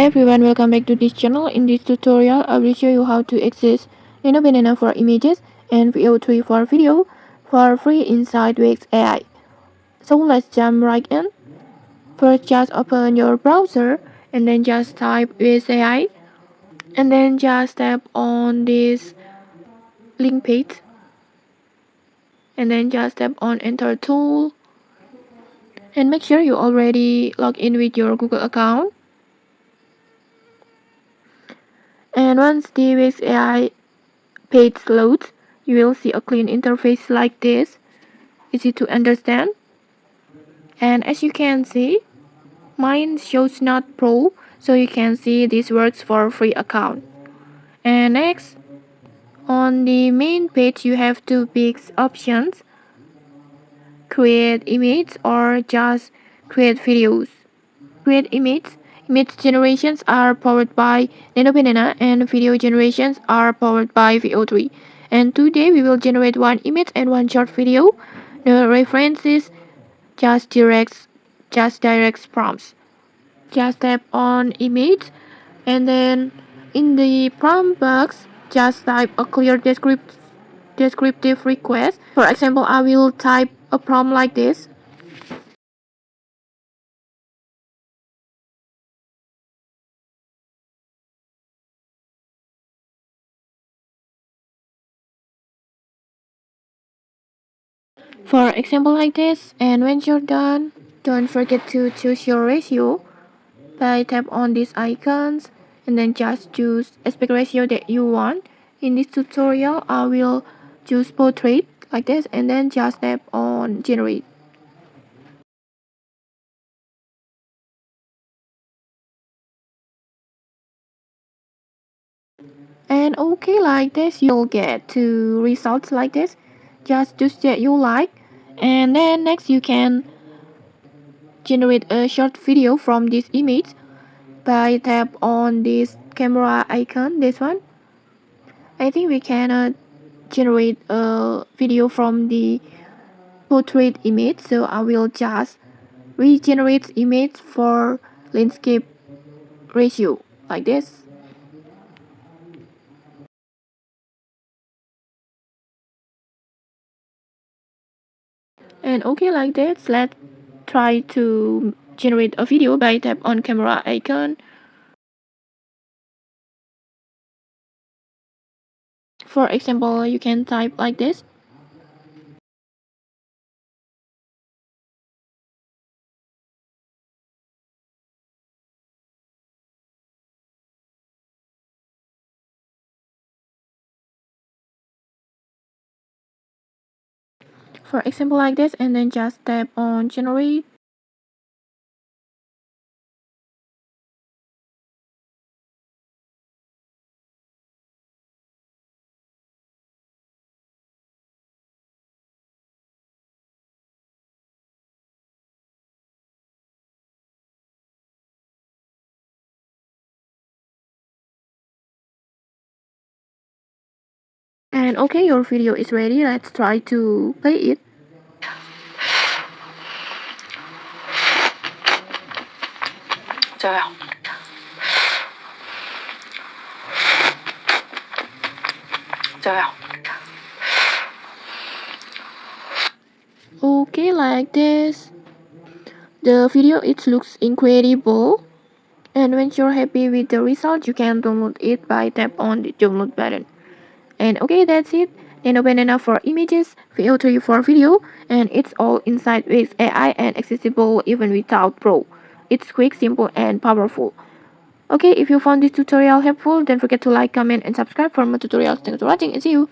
Hi everyone, welcome back to this channel. In this tutorial, I will show you how to access Nano Banana for images and Veo3 for video for free inside Whisk AI. So let's jump right in. First, just open your browser and then just type Whisk AI and then just tap on this link page and then just tap on Enter Tool and make sure you already log in with your Google account. And once the Whisk AI page loads, you will see a clean interface like this, easy to understand. And as you can see, mine shows not pro, so you can see this works for free account. And next, on the main page you have two big options: create image or just create videos. Create image generations are powered by Nano Banana and video generations are powered by Veo3. And today we will generate one image and one short video. No references, just direct prompts. Just tap on image and then in the prompt box just type a clear descriptive request. For example, I will type a prompt like this. For example like this, and when you're done, don't forget to choose your ratio by tap on these icons and then just choose aspect ratio that you want. In this tutorial, I will choose portrait like this and then just tap on generate. And okay, like this, you'll get two results like this. Just choose that you like, and then next you can generate a short video from this image by tap on this camera icon, this one. I think we can generate a video from the portrait image, so I will just regenerate image for landscape ratio like this. And okay, like this, let's try to generate a video by tap on camera icon. For example, you can type like this. For example like this, and then just tap on generate. And okay, your video is ready. Let's try to play it. Okay, like this. The video it looks incredible. And when you're happy with the result, you can download it by tap on the download button. And okay, that's it. Nano Banana for images, Veo3 for video, and it's all inside with AI and accessible even without Pro. It's quick, simple, and powerful. Okay, if you found this tutorial helpful, don't forget to like, comment, and subscribe for more tutorials. Thanks for watching and see you.